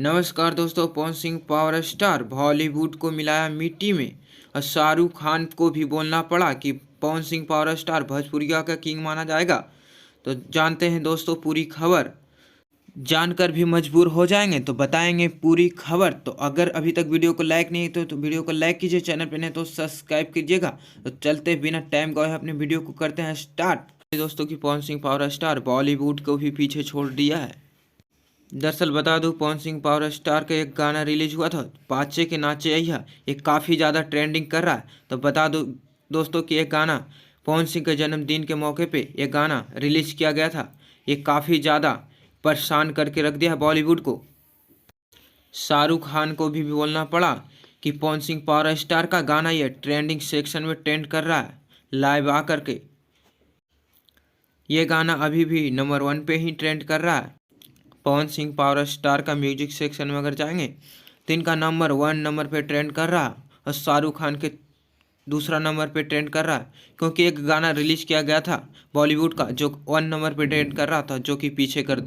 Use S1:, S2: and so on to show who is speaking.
S1: नमस्कार दोस्तों। Pawan Singh power star Bollywood को मिलाया मिट्टी में और शाहरुख खान को भी बोलना पड़ा कि पवन सिंह पावर स्टार भोजपुरिया का किंग माना जाएगा। तो जानते हैं दोस्तों पूरी खबर। जानकर भी मजबूर हो जाएंगे तो बताएंगे पूरी खबर। तो अगर अभी तक वीडियो को लाइक नहीं तो वीडियो को लाइक कीजिए, चैनल पे नहीं तो सब्सक्राइब कीजिएगा। तो चलते बिना टाइम गए अपने वीडियो को करते हैं स्टार्ट। दोस्तों की पवन सिंह पावर स्टार बॉलीवुड को भी पीछे छोड़ दिया है। दरअसल बता दूं, पवन सिंह पावर स्टार का एक गाना रिलीज हुआ था, पाचे के नाचे अइहा। ये काफ़ी ज़्यादा ट्रेंडिंग कर रहा है। तो बता दूं दोस्तों कि एक गाना पवन सिंह के जन्मदिन के मौके पे ये गाना रिलीज किया गया था। ये काफ़ी ज़्यादा परेशान करके रख दिया है बॉलीवुड को। शाहरुख खान को भी बोलना पड़ा कि पवन सिंह पावर स्टार का गाना ये ट्रेंडिंग सेक्शन में ट्रेंड कर रहा है लाइव आकर के। ये गाना अभी भी नंबर 1 पे ही ट्रेंड कर रहा है। पवन सिंह पावर स्टार का म्यूजिक सेक्शन में अगर जाएंगे तो इनका नंबर 1 नंबर पे ट्रेंड कर रहा है और शाहरुख खान के दूसरा नंबर पे ट्रेंड कर रहा है, क्योंकि एक गाना रिलीज किया गया था बॉलीवुड का जो 1 नंबर पे ट्रेंड कर रहा था, जो कि पीछे कर दिया।